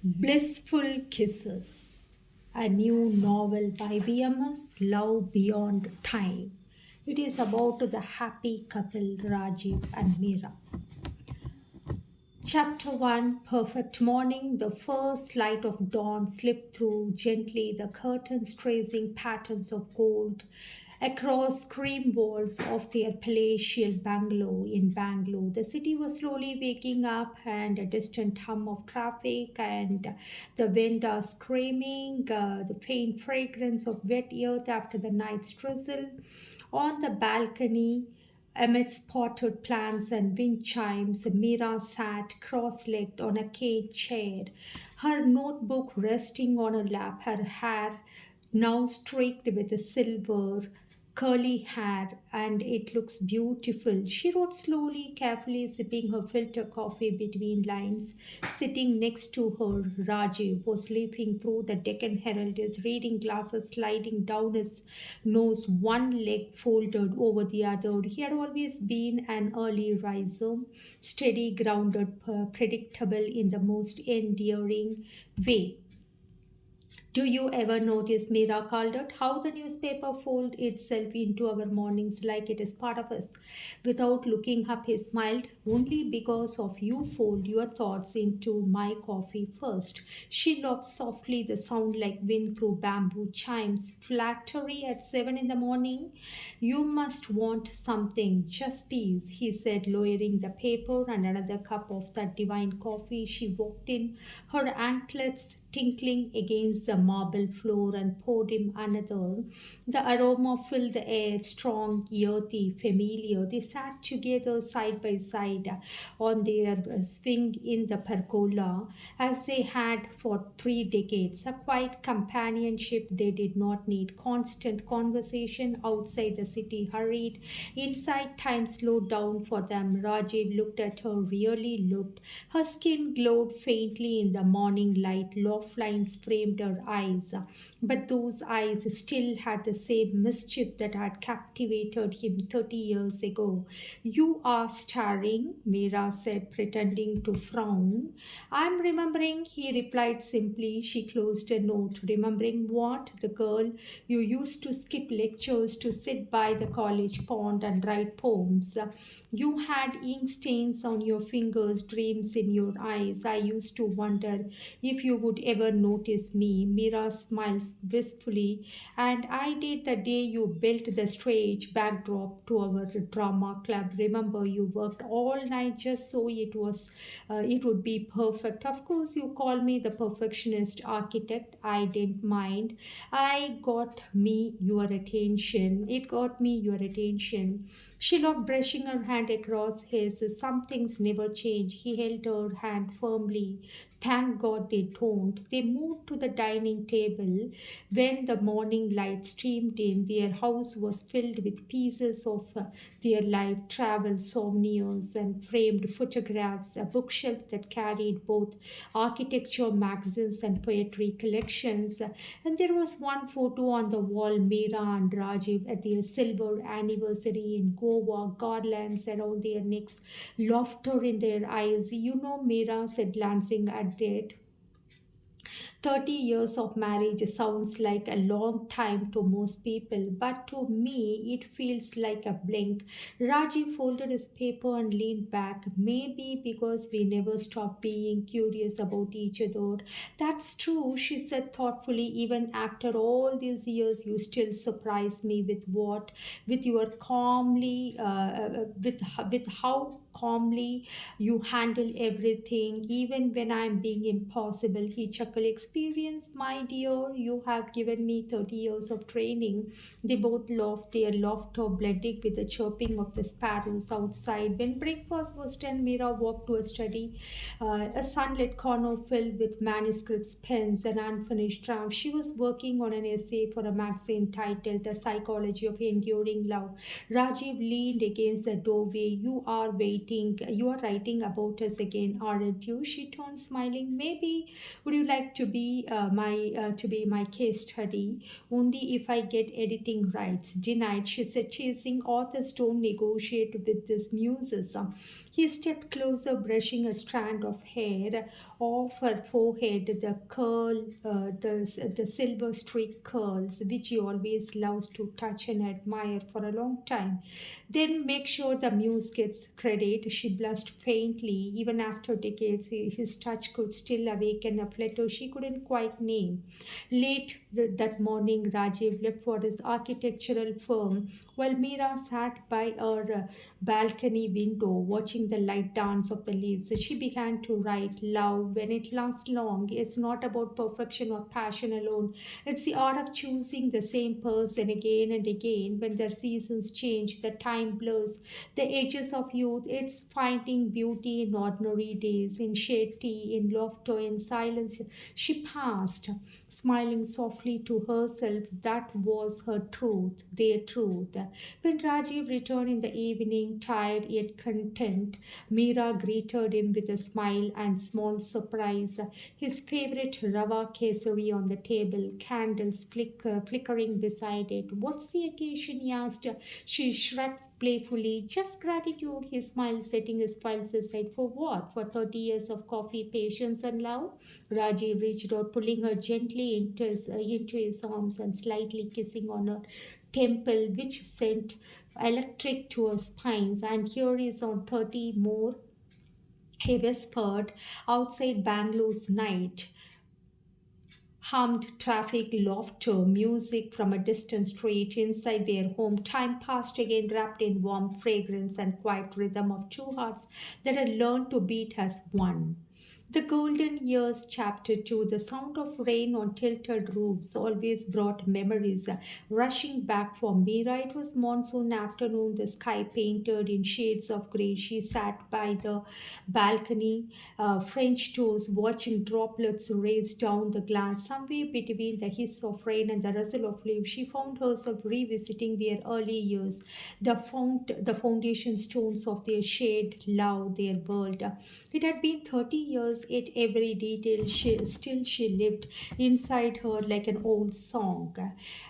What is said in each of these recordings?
Blissful Kisses, a new novel by VMS, Love Beyond Time. It is about the happy couple Rajiv and Meera. Chapter 1 Perfect morning. The first light of dawn slipped through gently, the curtains tracing patterns of gold across cream walls of their palatial bungalow in Bangalore. The city was slowly waking up, and a distant hum of traffic, and the wind screaming, the faint fragrance of wet earth after the night's drizzle. On the balcony, amidst potted plants and wind chimes, Mira sat cross-legged on a cane chair, her notebook resting on her lap, her hair now streaked with silver, curly hair, and it looks beautiful. She wrote slowly, carefully, sipping her filter coffee between lines. Sitting next to her, Rajiv was leafing through the Deccan Herald, his reading glasses sliding down his nose, one leg folded over the other. He had always been an early riser, steady, grounded, predictable in the most endearing way. Do you ever notice, Mira called out, how the newspaper folds itself into our mornings like it is part of us? Without looking up, he smiled. Only because of you fold your thoughts into my coffee first. She laughed softly, the sound like wind through bamboo chimes. Flattery at 7 in the morning? You must want something, just peace, he said, lowering the paper and another cup of that divine coffee. She walked in, her anklets tinkling against the marble floor, and poured him another. The aroma filled the air, strong, earthy, familiar. They sat together side by side on their swing in the pergola as they had for 3 decades. A quiet companionship they did not need. Constant conversation outside the city hurried. Inside, time slowed down for them. Rajiv looked at her, really looked. Her skin glowed faintly in the morning light. Loft lines framed her eyes, but those eyes still had the same mischief that had captivated him 30 years ago. You are staring, Mira said, pretending to frown. I'm remembering, he replied simply. She closed a note. Remembering what? The girl you used to skip lectures to sit by the college pond and write poems. You had ink stains on your fingers, dreams in your eyes. I used to wonder if you would ever notice me. Mira smiles wistfully, and I did the day you built the stage backdrop to our drama club. Remember, you worked all night just so it would be perfect. Of course, you call me the perfectionist architect. I didn't mind. I got me your attention. It got me your attention. She loved brushing her hand across his. Some things never change. He held her hand firmly. Thank God they don't. They moved to the dining table. When the morning light streamed in, their house was filled with pieces of their life, travel souvenirs, and framed photographs, a bookshelf that carried both architecture magazines and poetry collections. And there was one photo on the wall, Meera and Rajiv at their silver anniversary in Goa, garlands around their necks, laughter in their eyes. You know, Meera said, glancing at that. 30 years of marriage sounds like a long time to most people, but to me it feels like a blink. Rajiv folded his paper and leaned back, maybe because we never stopped being curious about each other. That's true, she said thoughtfully. Even after all these years, you still surprise me with your with how calmly you handle everything, even when I'm being impossible. He chuckled. Experience, my dear. You have given me 30 years of training. They both laughed, their laughter blending with the chirping of the sparrows outside. When breakfast was done, Mira walked to a study, a sunlit corner filled with manuscripts, pens, and unfinished drafts. She was working on an essay for a magazine titled The Psychology of Enduring Love. Rajiv leaned against the doorway. You are writing about us again, aren't you? She turned, smiling. Maybe. Would you like to be my case study? Only if I get editing rights. Denied, she said, chasing authors don't negotiate with this muses. He stepped closer, brushing a strand of hair off her forehead, the silver streak curls, which he always loves to touch and admire for a long time. Then make sure the muse gets credit. She blushed faintly. Even after decades, his touch could still awaken a flutter she couldn't quite name. Late that morning, Rajiv left for his architectural firm while Meera sat by her balcony window watching the light dance of the leaves. She began to write. Love, when it lasts long, is not about perfection or passion alone. It's the art of choosing the same person again and again when the seasons change, the time blurs, the edges of youth. It's finding beauty in ordinary days, in shade tea, in laughter, in silence. She passed, smiling softly to herself. That was her truth, their truth. When Rajiv returned in the evening, tired yet content, Meera greeted him with a smile and small surprise. His favorite rava kesari on the table, candles flickering beside it. What's the occasion? He asked. She shrugged playfully. Just gratitude, he smiled, setting his files aside. For what? For 30 years of coffee, patience, and love? Rajiv reached out, pulling her gently into his arms and slightly kissing on her temple, which sent electric to her spines. And here is on 30 more, he whispered, outside Bangalore's night hummed traffic, laughter, music from a distant street inside their home. Time passed again, wrapped in warm fragrance and quiet rhythm of two hearts that had learned to beat as one. The Golden Years, Chapter 2, the sound of rain on tilted roofs always brought memories rushing back for Mira. It was monsoon afternoon, the sky painted in shades of grey. She sat by the balcony, French toes, watching droplets race down the glass. Somewhere between the hiss of rain and the rustle of leaves, she found herself revisiting their early years, the foundation stones of their shared love, their world. It had been 30 years, yet every detail she lived inside her like an old song.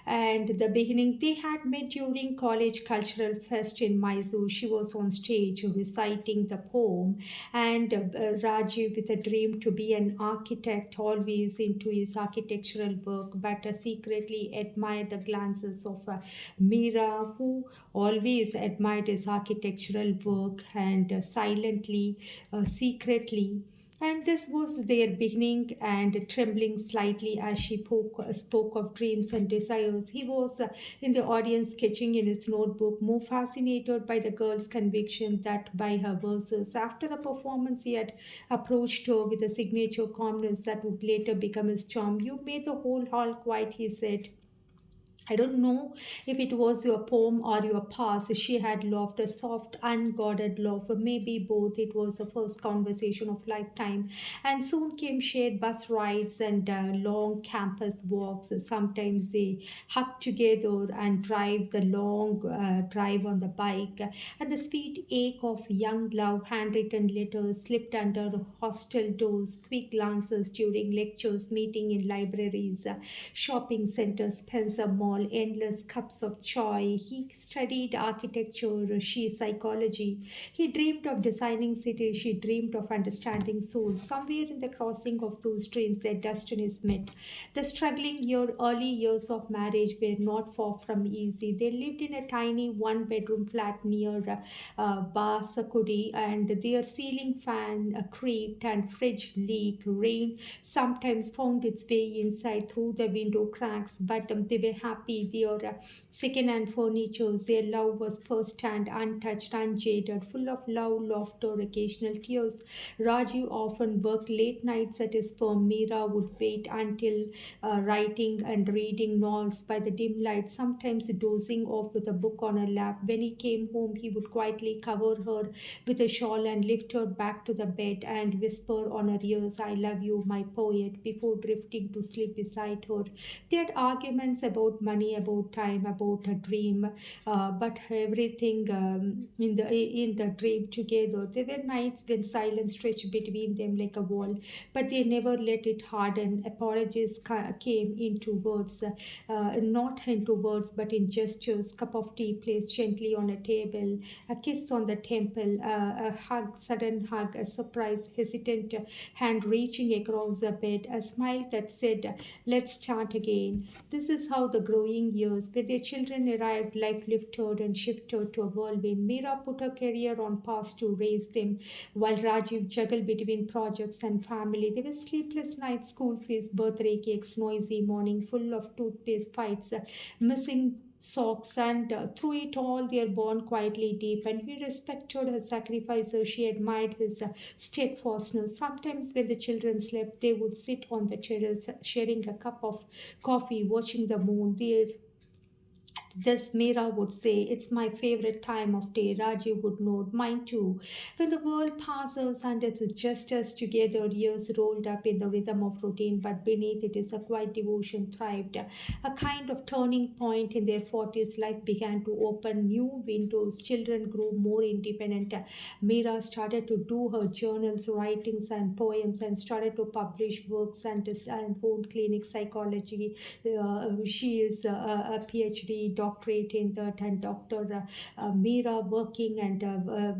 And the beginning, they had met during college cultural fest in Mysore. She was on stage reciting the poem, and Rajiv, with a dream to be an architect, always into his architectural work, but secretly admired the glances of Meera, who always admired his architectural work and silently, secretly. And this was their beginning, and trembling slightly as she spoke of dreams and desires. He was in the audience, sketching in his notebook, more fascinated by the girl's conviction that by her verses. After the performance, he had approached her with a signature calmness that would later become his charm. You made the whole hall quiet, he said. I don't know if it was your poem or your past. She had laughed, a soft, unguarded laugh, or maybe both. It was the first conversation of lifetime. And soon came shared bus rides and long campus walks. Sometimes they hug together and drive the long drive on the bike. And the sweet ache of young love, handwritten letters slipped under hostel doors, quick glances during lectures, meeting in libraries, shopping centers, Spencer Mall, endless cups of joy. He studied architecture, she psychology. He dreamed of designing cities, she dreamed of understanding souls. Somewhere in the crossing of those dreams, their destinies met. The early years of marriage were not far from easy. They lived in a tiny one-bedroom flat near Basakudi, and their ceiling fan creaked and fridge leaked. Rain sometimes found its way inside through the window cracks, but they were happy. Their second-hand furniture, their love was first-hand, untouched, unjaded, full of love, laughter, occasional tears. Rajiv often worked late nights at his firm. Meera would wait until writing and reading novels by the dim light, sometimes dozing off with a book on her lap. When he came home, he would quietly cover her with a shawl and lift her back to the bed and whisper on her ears, I love you, my poet, before drifting to sleep beside her. They had arguments about money money, about time, about a dream, but everything in the dream together. There were nights when silence stretched between them like a wall, but they never let it harden. Apologies came into words, not into words, but in gestures. Cup of tea placed gently on a table, a kiss on the temple, a hug, sudden hug, a surprise, hesitant hand reaching across the bed, a smile that said, "Let's start again." This is how the growing years, when their children arrived, life lifted and shifted to a whirlwind. Meera put her career on pause to raise them, while Rajiv juggled between projects and family. There were sleepless nights, school fees, birthday cakes, noisy morning full of toothpaste fights, missing socks, and through it all their bond quietly deepened. He respected her sacrifices, she admired his steadfastness. Sometimes when the children slept, they would sit on the terrace sharing a cup of coffee, watching the moon. This Meera would say, "It's my favorite time of day." Rajiv would note, "Mine too." When the world passes and it is just us together, years rolled up in the rhythm of routine, but beneath it is a quiet devotion thrived. A kind of turning point in their 40s, life began to open new windows. Children grew more independent. Meera started to do her journals, writings, and poems, and started to publish works and own clinic psychology. She is a PhD doctorate in that, and Dr. Meera working and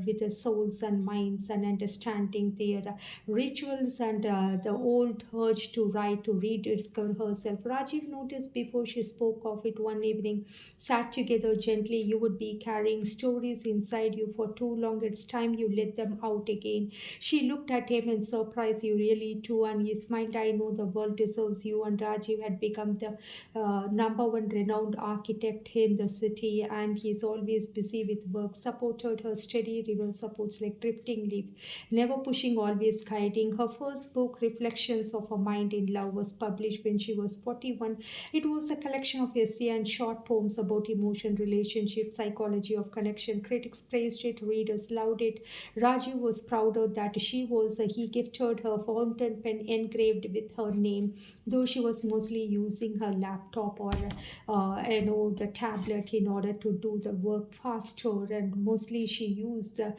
with the souls and minds and understanding their rituals and the old urge to write, to rediscover herself. Rajiv noticed before she spoke of it one evening, sat together gently. "You would be carrying stories inside you for too long. It's time you let them out again." She looked at him in surprise. "You really too?" And he smiled. "I know the world deserves you." And Rajiv had become the number one renowned architect in the city, and he's always busy with work. Supported her steady river supports like drifting leaf, never pushing, always guiding. Her first book, Reflections of a Mind in Love, was published when she was 41. It was a collection of essays and short poems about emotion, relationship, psychology of connection. Critics praised it, readers loved it. Rajiv was prouder that he gifted her fountain pen engraved with her name, though she was mostly using her laptop or the tablet in order to do the work faster, and mostly she used the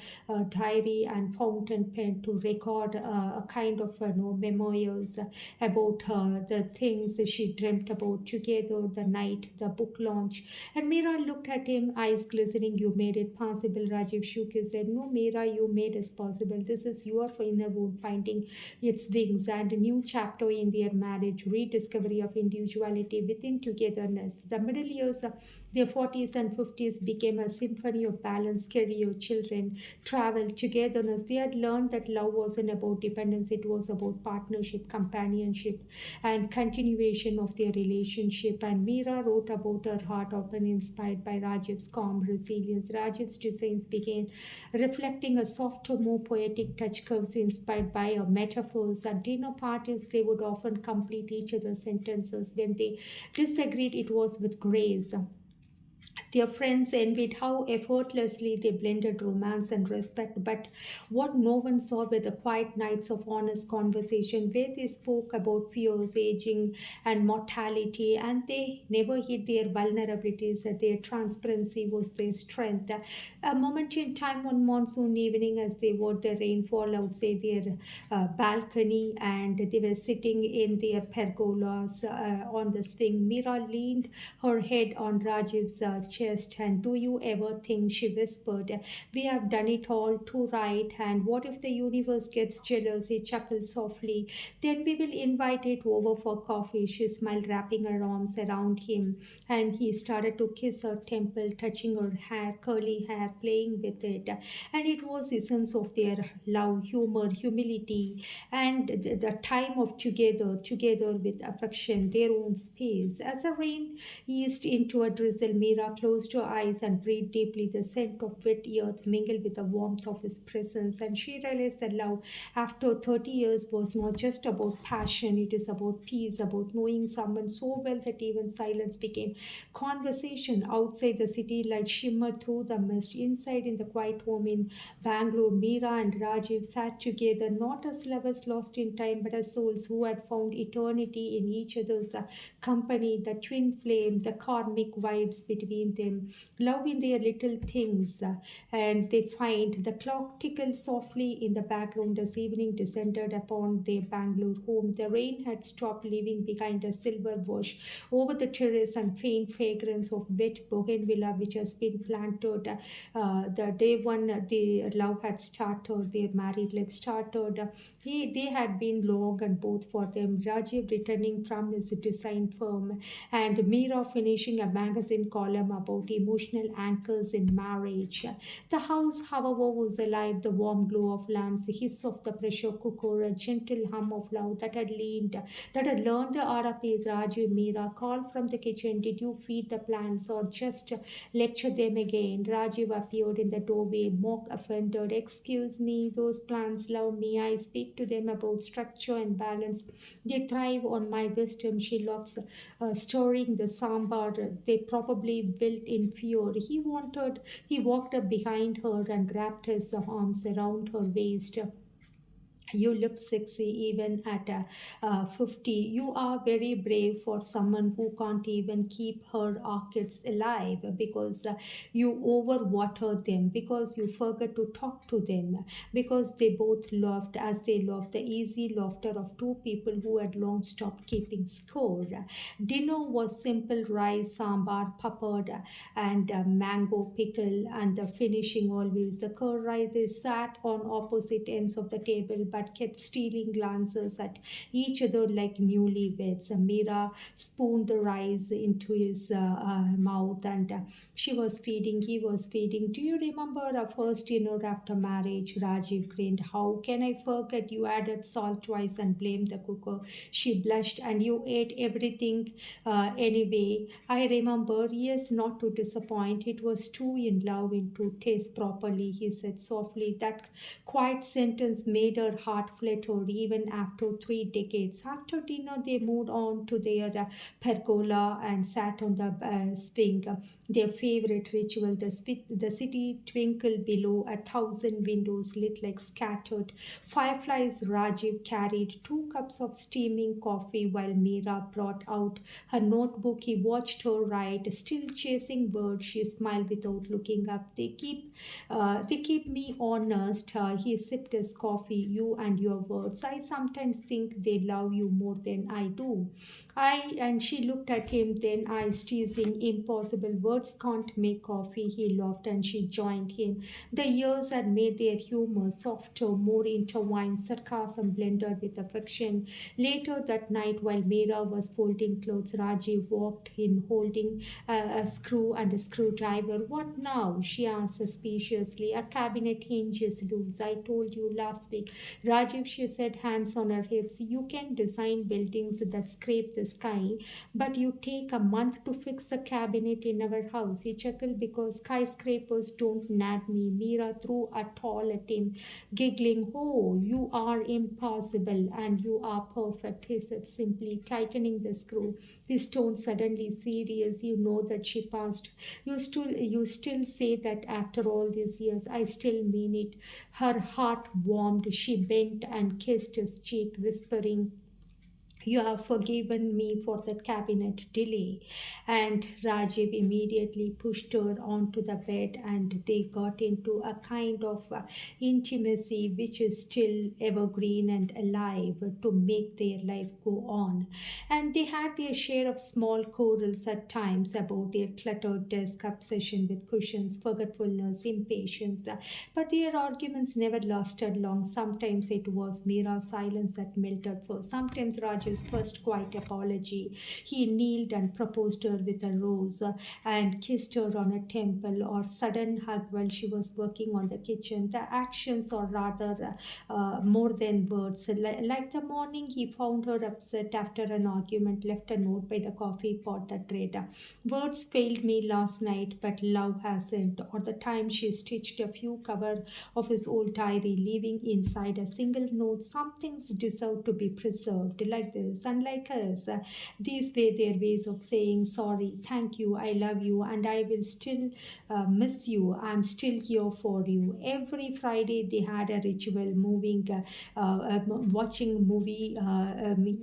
diary and fountain pen to record a kind of memoirs about the things that she dreamt about together, the night, the book launch. And Meera looked at him, eyes glistening. "You made it possible." Rajiv shook his head. "No, Meera, you made it possible. This is your inner wound finding its wings, and a new chapter in their marriage, rediscovery of individuality within togetherness." The middle years, their 40s and 50s, became a symphony of balance, career, children, travel, togetherness. They had learned that love wasn't about dependence, it was about partnership, companionship, and continuation of their relationship. And Meera wrote about her heart, often inspired by Rajiv's calm resilience. Rajiv's designs began reflecting a softer, more poetic touch, curves inspired by metaphors. At dinner parties, they would often complete each other's sentences. When they disagreed, it was with grace. Their friends envied how effortlessly they blended romance and respect, but what no one saw were the quiet nights of honest conversation where they spoke about fears, aging, and mortality, and they never hid their vulnerabilities. Their transparency was their strength. A moment in time one monsoon evening, as they watched the rainfall outside their balcony, and they were sitting in their pergolas on the swing, Mira leaned her head on Rajiv's chest. "And do you ever think," she whispered, "we have done it all too right? And what if the universe gets jealous?" He chuckled softly. "Then we will invite it over for coffee." She smiled, wrapping her arms around him, and he started to kiss her temple, touching her hair, curly hair, playing with it. And it was the essence of their love, humor, humility, and the time of together with affection, their own space. As the rain eased into a drizzle, Mira Mira closed her eyes and breathed deeply. The scent of wet earth mingled with the warmth of his presence, and she realized that love, after 30 years, was not just about passion. It is about peace, about knowing someone so well that even silence became conversation. Outside, the city light shimmered through the mist. Inside, in the quiet home in Bangalore, Meera and Rajiv sat together, not as lovers lost in time, but as souls who had found eternity in each other's company. The twin flame, the karmic vibes between them, love in their little things. And they find the clock tickled softly in the background as evening descended upon their Bangalore home. The rain had stopped, leaving behind a silver wash over the terrace and faint fragrance of wet bougainvillea which has been planted the day when the love had started, their married life started. They had been long and both for them. Rajiv returning from his design firm and Meera finishing a magazine column about emotional anchors in marriage. The house, however, was alive. The warm glow of lamps, the hiss of the pressure cooker, a gentle hum of love that had learned the art of peace. Raju Meera called from the kitchen. Did you feed the plants or just lecture them again? Rajiv appeared in the doorway, mock offended. Excuse me, those plants love me. I speak to them about structure and balance. They thrive on my wisdom. She loves stirring the sambar. They probably built in fear. He walked up behind her and wrapped his arms around her waist. You look sexy even at 50. You are very brave for someone who can't even keep her orchids alive because you overwater them, because you forget to talk to them, because they both laughed as they laughed, the easy laughter of two people who had long stopped keeping score. Dinner was simple rice, sambar, papad, and mango pickle, and the finishing always the curry. They sat on opposite ends of the table but kept stealing glances at each other like newlyweds. Meera spooned the rice into his mouth and she was feeding, he was feeding. Do you remember our first dinner after marriage? Rajiv grinned. How can I forget? You added salt twice and blamed the cooker. She blushed. And you ate everything anyway. I remember, yes, not to disappoint. It was too in love in to taste properly, he said softly. That quiet sentence made her heart flutter even after 3 decades. After dinner, they moved on to their pergola and sat on the swing. Their favorite ritual, the city twinkled below, 1,000 windows lit like scattered fireflies. Rajiv carried 2 cups of steaming coffee while Meera brought out her notebook. He watched her write, still chasing birds. She smiled without looking up. They keep me honest. He sipped his coffee. You and your words. I sometimes think they love you more than I do. And she looked at him, then eyes teasing. Impossible. Words can't make coffee. He laughed and she joined him. The years had made their humor softer, more intertwined, sarcasm blended with affection. Later that night, while Meera was folding clothes, Rajiv walked in holding a screw and a screwdriver. What now? She asked suspiciously. A cabinet hinge is loose. I told you last week. Rajiv, she said, hands on her hips. You can design buildings that scrape the sky, but you take a month to fix a cabinet in our house. He chuckled because skyscrapers don't nag me. Meera threw a towel at him, giggling. Oh, you are impossible and you are perfect, he said simply, tightening the screw. His tone suddenly serious. You know that she passed. You still say that after all these years. I still mean it. Her heart warmed. She bent and kissed his cheek, whispering, you have forgiven me for the cabinet delay. And Rajiv immediately pushed her onto the bed and they got into a kind of intimacy which is still evergreen and alive to make their life go on. And they had their share of small quarrels at times about their cluttered desk, obsession with cushions, forgetfulness, impatience. But their arguments never lasted long. Sometimes it was Mira's silence that melted first. Sometimes Rajiv's his first quiet apology. He kneeled and proposed her with a rose and kissed her on a temple or sudden hug while she was working on the kitchen. The actions are rather more than words. Like the morning he found her upset after an argument, left a note by the coffee pot that read, "Words failed me last night, but love hasn't." Or the time she stitched a few cover of his old diary, leaving inside a single note, "Some things deserve to be preserved," like this. Unlike us, these were their ways of saying sorry, thank you, I love you, and I will still miss you. I'm still here for you. Every Friday they had a ritual, watching a movie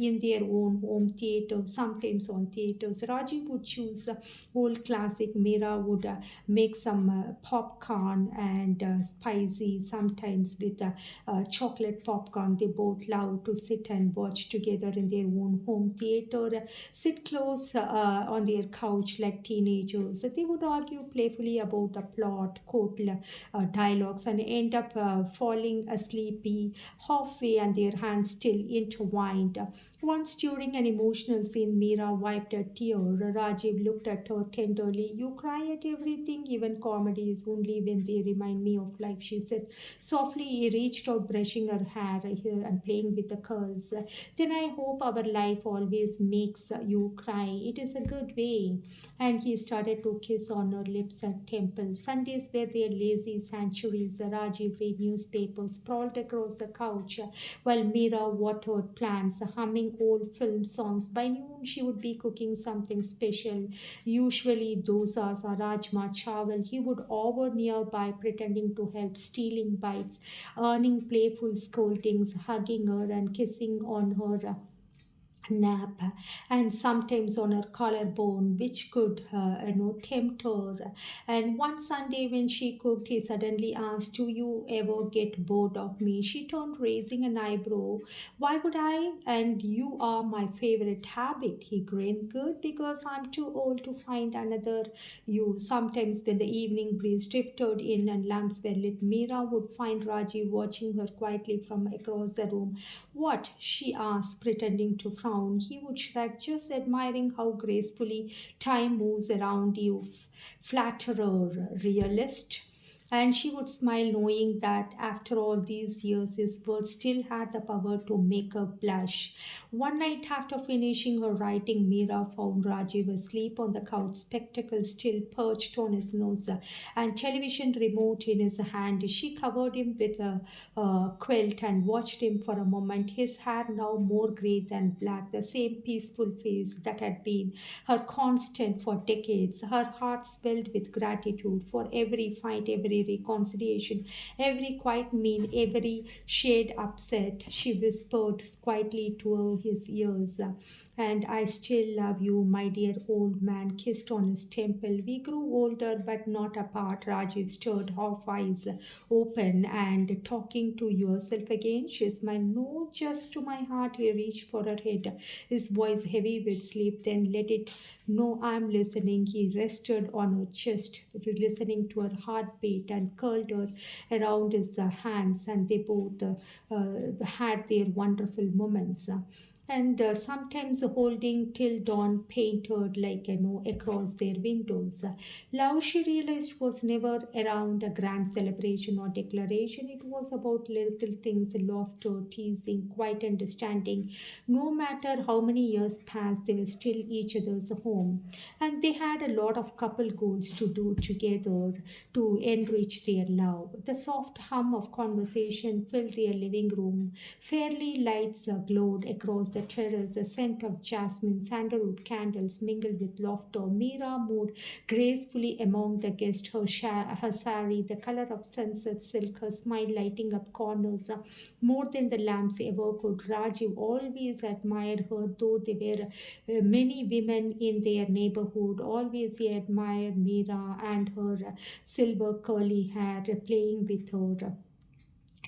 in their own home theater, sometimes on theaters. Raji would choose old classic. Meera would make some popcorn and spicy, sometimes with chocolate popcorn. They both love to sit and watch together in their own home theater, sit close on their couch like teenagers. They would argue playfully about the plot, quote dialogues, and end up falling asleep halfway and their hands still intertwined. Once during an emotional scene, Meera wiped a tear. Rajiv looked at her tenderly. "You cry at everything, even comedies, only when they remind me of life," she said. Softly, he reached out, brushing her hair and playing with the curls. "Then I hope our life always makes you cry. It is a good way." And he started to kiss on her lips and temples. Sundays were their lazy sanctuaries. Rajiv read newspapers, sprawled across the couch, while Meera watered plants, humming old film songs. By noon, she would be cooking something special, usually dosas or rajma chawal. He would hover nearby, pretending to help, stealing bites, earning playful scoldings, hugging her and kissing on her nap, and sometimes on her collarbone, which could tempt her. And one Sunday when she cooked, he suddenly asked, "Do you ever get bored of me?" She turned, raising an eyebrow. "Why would I? And you are my favorite habit." He grinned. "Good, because I'm too old to find another you." Sometimes when the evening breeze drifted in and lamps were lit, Meera would find Raji watching her quietly from across the room. "What?" she asked, pretending to frown. He would shrug, just admiring how gracefully time moves around you. Flatterer, realist. And she would smile, knowing that after all these years, his words still had the power to make her blush. One night, after finishing her writing, Meera found Rajiv asleep on the couch, spectacles still perched on his nose, and television remote in his hand. She covered him with a quilt and watched him for a moment, his hair now more grey than black, the same peaceful face that had been her constant for decades. Her heart swelled with gratitude for every fight, every reconciliation, every quiet meal, every shade upset. She whispered quietly to his ears, "And I still love you, my dear old man," kissed on his temple. We grew older but not apart. Rajiv stirred, half eyes open. "And talking to yourself again?" She smiled. "No, just to my heart." He reached for her head, his voice heavy with sleep. "Then let it know I'm listening." He rested on her chest, listening to her heartbeat, and curled her around his hands, and they both had their wonderful moments. And sometimes holding till dawn, painted like across their windows. Love, she realized, was never around a grand celebration or declaration. It was about little things, laughter, teasing, quiet understanding. No matter how many years passed, they were still each other's home. And they had a lot of couple goals to do together to enrich their love. The soft hum of conversation filled their living room. Fairy lights glowed across the terrace. The scent of jasmine, sandalwood candles mingled with laughter. Meera moved gracefully among the guests, her sari, the color of sunset silk, her smile lighting up corners more than the lamps ever could. Rajiv always admired her, though there were many women in their neighborhood. Always he admired Meera and her silver curly hair, playing with her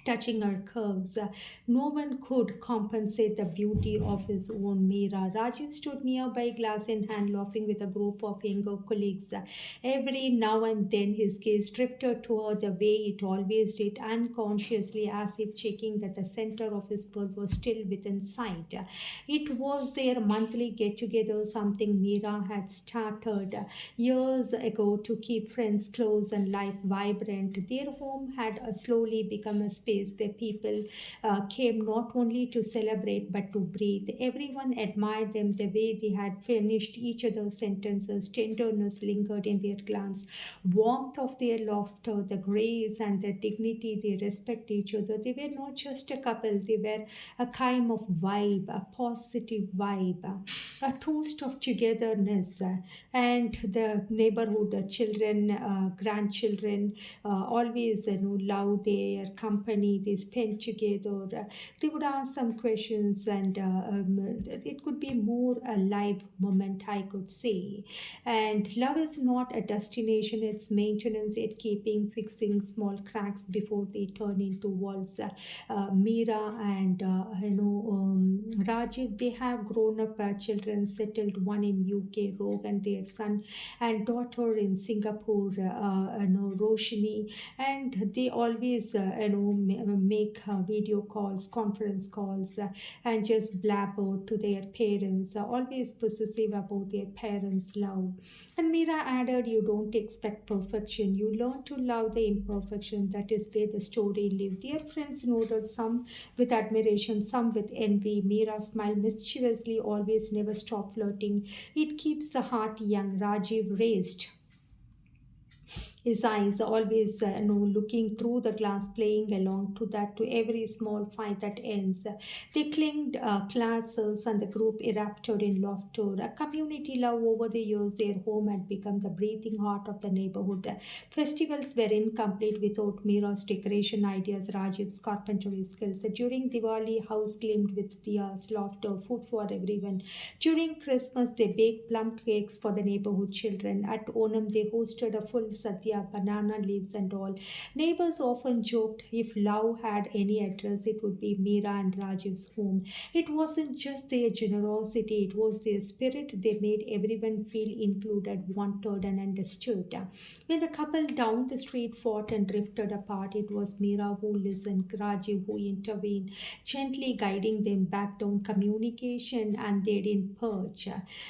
touching her curves. No one could compensate the beauty of his own Meera. Rajiv stood nearby, glass in hand, laughing with a group of younger colleagues. Every now and then his gaze drifted toward the way it always did, unconsciously, as if checking that the center of his bird was still within sight. It was their monthly get together, something Meera had started years ago to keep friends close and life vibrant. Their home had slowly become a space where people came not only to celebrate but to breathe. Everyone admired them the way they had finished each other's sentences. Tenderness lingered in their glance, warmth of their laughter, the grace and the dignity. They respect each other. They were not just a couple, they were a kind of vibe, a positive vibe, a toast of togetherness. And the neighborhood, children, grandchildren, always love their company. They spend together. They would ask some questions, and it could be more a live moment, I could say. And love is not a destination; it's maintenance. It keeping fixing small cracks before they turn into walls. Meera and Rajiv, they have grown up children, settled, one in UK, Rogue, and their son and daughter in Singapore, Roshini, and they always make video calls, conference calls, and just blabber to their parents, always possessive about their parents' love. And Meera added, "You don't expect perfection; you learn to love the imperfection. That is where the story lives." Their friends noted, some with admiration, some with envy. Meera smiled mischievously, always never stop flirting. It keeps the heart young. Rajiv raised his eyes, always looking through the glass, playing along to that, to every small fight that ends. They clinked glasses and the group erupted in laughter. A community love. Over the years, their home had become the breathing heart of the neighborhood. Festivals were incomplete without Mira's decoration ideas, Rajiv's carpentry skills. During Diwali, house gleamed with diyas, laughter, food for everyone. During Christmas, they baked plum cakes for the neighborhood children. At Onam, they hosted a full sadhya, banana leaves and all. Neighbors often joked if love had any address, it would be Meera and Rajiv's home. It wasn't just their generosity, it was their spirit. They made everyone feel included, wanted, and understood. When the couple down the street fought and drifted apart, it was Meera who listened, Rajiv who intervened, gently guiding them back down. Communication and they didn't purge.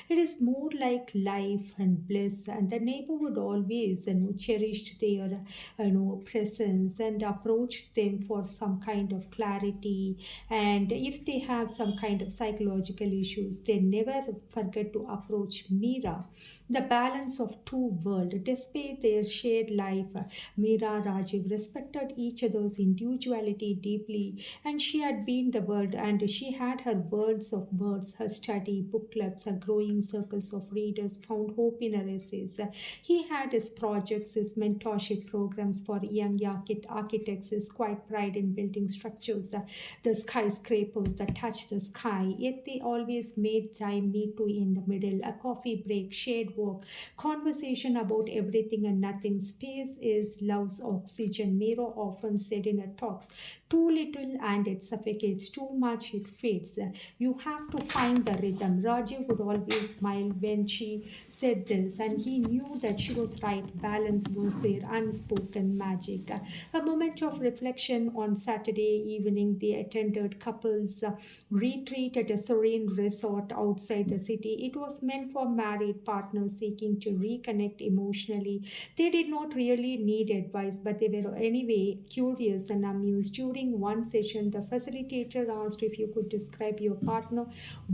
It is more like life and bliss, and the neighborhood always cherished their presence and approached them for some kind of clarity. And if they have some kind of psychological issues, they never forget to approach Meera. The balance of two worlds, despite their shared life, Meera Rajiv respected each other's individuality deeply, and she had been the world, and she had her worlds of words, her study, book clubs, her growing circles of readers, found hope in her essays. He had his projects, his mentorship programs for young architects, his quiet pride in building structures, the skyscrapers that touch the sky. Yet they always made time meet two in the middle, a coffee break, shared walk, conversation about everything and nothing. Space is love's oxygen, Miro often said in her talks. Too little and it suffocates, too much it fades. You have to find the rhythm. Rajiv would always smile when she said this, and he knew that she was right. Balance was their unspoken magic. A moment of reflection on Saturday evening, they attended couples retreat at a serene resort outside the city. It was meant for married partners seeking to reconnect emotionally. They did not really need advice, but they were anyway curious and amused. During one session, the facilitator asked if you could describe your partner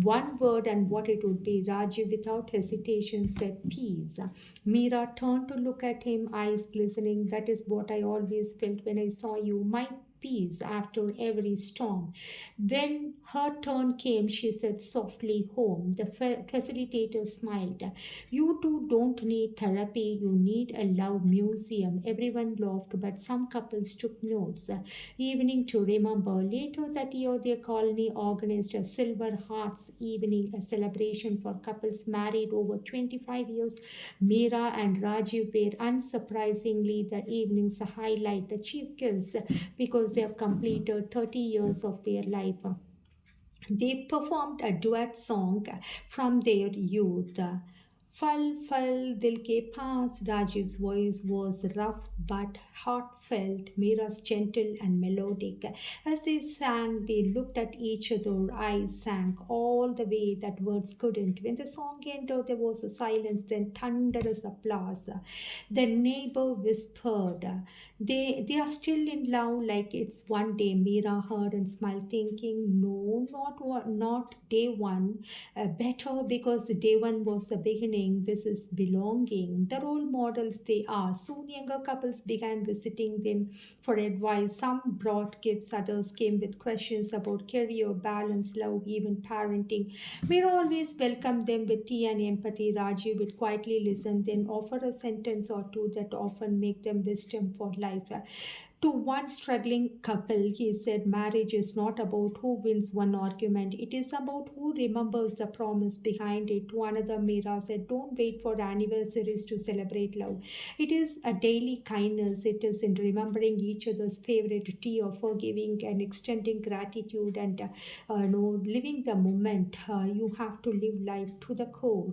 one word and what it would be. Rajiv, without hesitation, said peace. Meera turned to look at him, eyes glistening. That is what I always felt when I saw you. My peace after every storm. When Her turn came, she said softly, home. The facilitator smiled. You two don't need therapy, you need a love museum. Everyone laughed, but some couples took notes. Evening to remember. Later that year, their colony organized a Silver Hearts evening, a celebration for couples married over 25 years. Meera and Rajiv were unsurprisingly the evening's highlight, the chief gifts, because they have completed 30 years of their life. They performed a duet song from their youth. Fal Fal Dil Ke Paas. Rajiv's voice was rough but heartfelt, Mira's gentle and melodic. As they sang, they looked at each other, eyes sank all the way that words couldn't. When the song ended, there was a silence, then thunderous applause. The neighbor whispered, they are still in love like it's one day. Mira heard and smiled, thinking, no, not day one. Better because day one was the beginning. This is belonging. The role models they are. Soon younger couples began visiting them for advice. Some brought gifts, others came with questions about career, balance, love, even parenting. Mira always welcomed them with tea and empathy. Raji would quietly listen, then offer a sentence or two that often make them wisdom for life. To one struggling couple, he said, marriage is not about who wins one argument, it is about who remembers the promise behind it. To another, Mira said, don't wait for anniversaries to celebrate love. It is a daily kindness, it is in remembering each other's favorite tea or forgiving and extending gratitude and living the moment. You have to live life to the core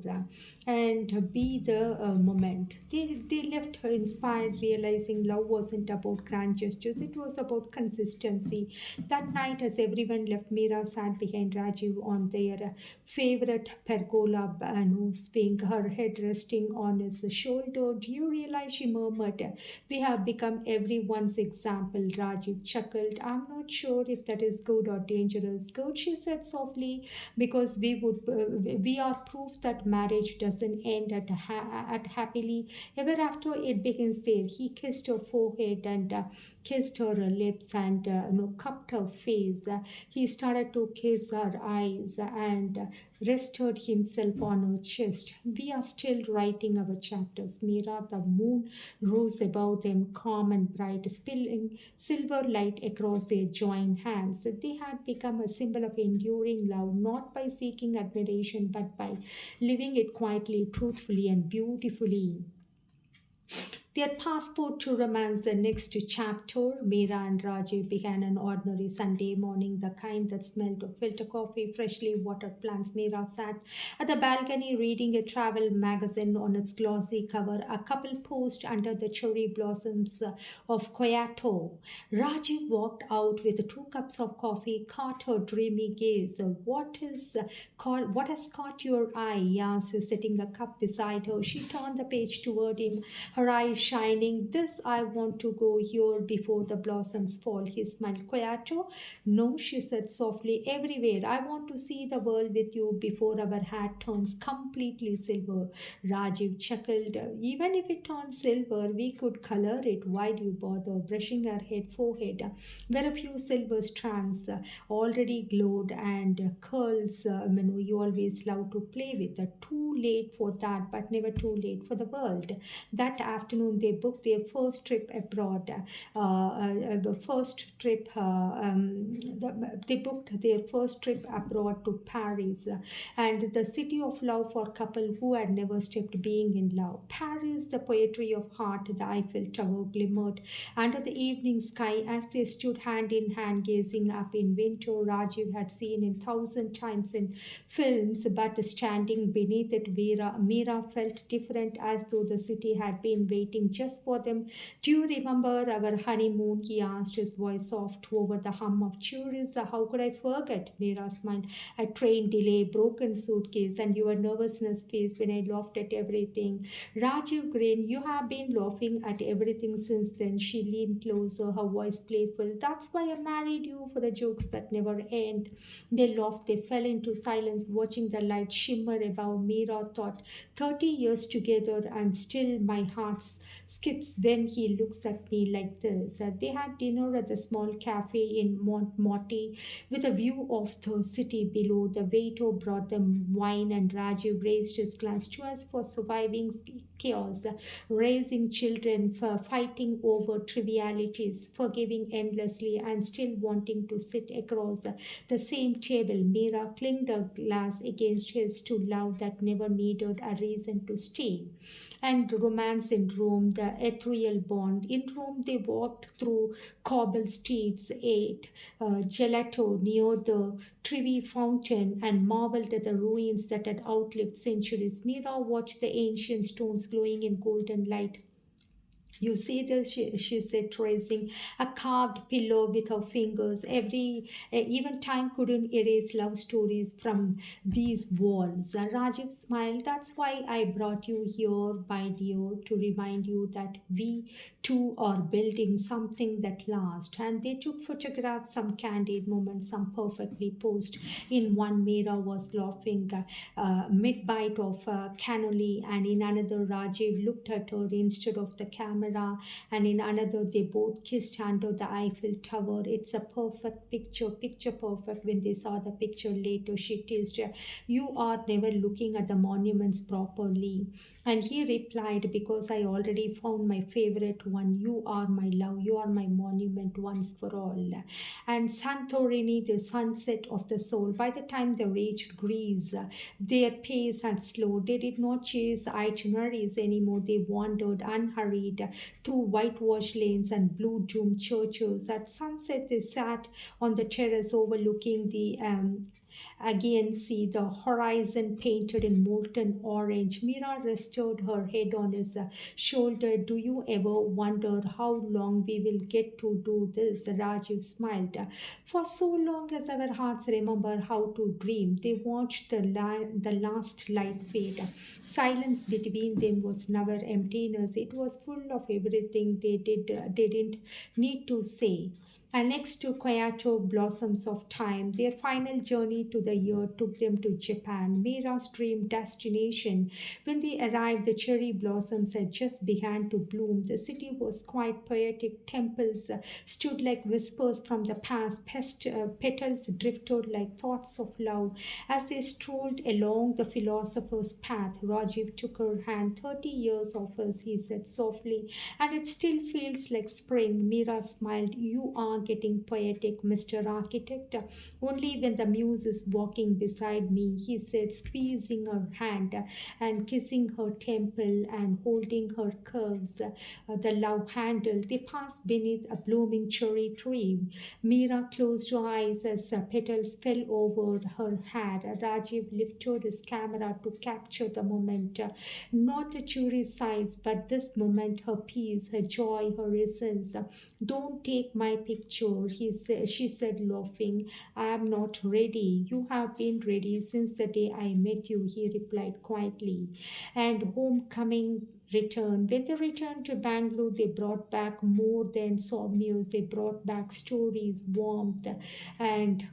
and be the moment. They left her inspired, realizing love wasn't about grand gestures, it was about consistency. That night, as everyone left, Mira sat behind Rajiv on their favorite pergola swing, her head resting on his shoulder. Do you realize, she murmured, we have become everyone's example? Rajiv chuckled. I'm not sure if that is good or dangerous. Good, she said softly, because we are proof that marriage doesn't end at happily ever after, it begins there. He kissed her forehead and kissed her lips and cupped her face. He started to kiss her eyes and rested himself on her chest. We are still writing our chapters. Mira, the moon rose above them, calm and bright, spilling silver light across their joined hands. They had become a symbol of enduring love, not by seeking admiration, but by living it quietly, truthfully, and beautifully. Their passport to romance, the next chapter. Meera and Rajiv began an ordinary Sunday morning, the kind that smelled of filter coffee, freshly watered plants. Meera sat at the balcony reading a travel magazine. On its glossy cover, a couple posed under the cherry blossoms of Kyoto. Rajiv walked out with 2 cups of coffee, caught her dreamy gaze. What has caught your eye? He asked, setting a cup beside her. She turned the page toward him, her eyes shining. This, I want to go here before the blossoms fall. He smiled. Kyoto? No, she said softly. Everywhere. I want to see the world with you before our hat turns completely silver. Rajiv chuckled. Even if it turns silver, we could color it. Why do you bother? Brushing her forehead, where a few silver strands already glowed and curls you always love to play with. Too late for that, but never too late for the world. That afternoon, they booked their first trip abroad. The first trip, they booked their first trip abroad to Paris, and the city of love for couple who had never stepped being in love. Paris, the poetry of heart. The Eiffel Tower glimmered under the evening sky as they stood hand in hand, gazing up in winter. Rajiv had seen it 1,000 times in films, but standing beneath it, Mira felt different, as though the city had been waiting just for them. Do you remember our honeymoon? He asked, his voice soft over the hum of tourists. How could I forget? Mira smiled. A train delay, broken suitcase, and your nervousness face when I laughed at everything. Rajiv grinned. You have been laughing at everything since then. She leaned closer, her voice playful. That's why I married you, for the jokes that never end. They laughed. They fell into silence, watching the light shimmer above. Mira thought, 30 years together, and still my heart's skips when he looks at me like this. They had dinner at the small cafe in Montmartre with a view of the city below. The waiter brought them wine, and Rajiv raised his glass to us for surviving chaos, raising children, for fighting over trivialities, forgiving endlessly, and still wanting to sit across the same table. Mira clinked a glass against his to love that never needed a reason to stay. And romance in Rome, the ethereal bond. In Rome, they walked through cobble streets, ate gelato near the Trevi fountain, and marveled at the ruins that had outlived centuries. Mira watched the ancient stones glowing in golden light. You see this, she said, tracing a carved pillow with her fingers. Even time couldn't erase love stories from these walls. Rajiv smiled. That's why I brought you here, my dear, to remind you that we too are building something that lasts. And they took photographs, some candid moments, some perfectly posed. In one, Mira was laughing mid-bite of cannoli, and in another, Rajiv looked at her instead of the camera, and in another, they both kissed under the Eiffel Tower. It's a perfect picture, picture perfect. When they saw the picture later, she teased, "You are never looking at the monuments properly." And he replied, "Because I already found my favorite one. You are my love, you are my monument once for all." And Santorini, the sunset of the soul. By the time they reached Greece, their pace had slowed. They did not chase itineraries anymore. They wandered unhurried through whitewashed lanes and blue domed churches. At sunset, they sat on the terrace overlooking the again see the horizon painted in molten orange. Mira rested her head on his shoulder. "Do you ever wonder how long we will get to do this?" Rajiv smiled. "For so long as our hearts remember how to dream." They watched the last light fade. Silence between them was never emptiness. It was full of everything they didn't need to say. And next to Kyoto Blossoms of Time, their final journey to the year took them to Japan, Mira's dream destination. When they arrived, the cherry blossoms had just begun to bloom. The city was quite poetic. Temples stood like whispers from the past. Petals drifted like thoughts of love. As they strolled along the philosopher's path, Rajiv took her hand. 30 years of us, he said softly, and it still feels like spring. Mira smiled. "You are getting poetic, Mr. Architect." "Only when the muse is walking beside me," he said, squeezing her hand and kissing her temple and holding her curves, the love handle. They passed beneath a blooming cherry tree. Mira closed her eyes as petals fell over her head. Rajiv lifted his camera to capture the moment. Not the tourist sights, but this moment, her peace, her joy, her essence. "Don't take my picture," she said, laughing. "I am not ready." "You have been ready since the day I met you," he replied quietly. And homecoming returned. When they returned to Bangalore, they brought back more than souvenirs. They brought back stories, warmth, and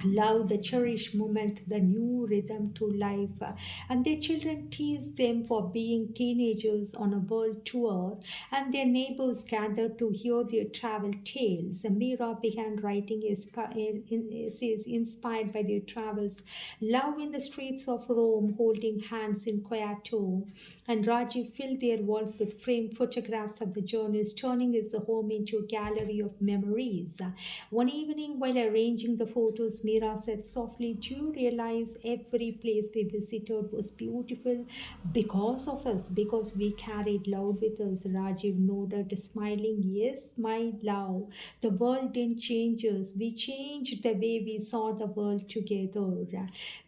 love, the cherished moment, the new rhythm to life. And their children teased them for being teenagers on a world tour, and their neighbors gathered to hear their travel tales. Mira began writing essays inspired by their travels. Love in the streets of Rome, holding hands in Kyoto. And Rajiv filled their walls with framed photographs of the journeys, turning his home into a gallery of memories. One evening, while arranging the photos, Mira said softly, "Do you realize every place we visited was beautiful because of us, because we carried love with us?" Rajiv nodded, smiling. "Yes, my love. The world didn't change us. We changed the way we saw the world together."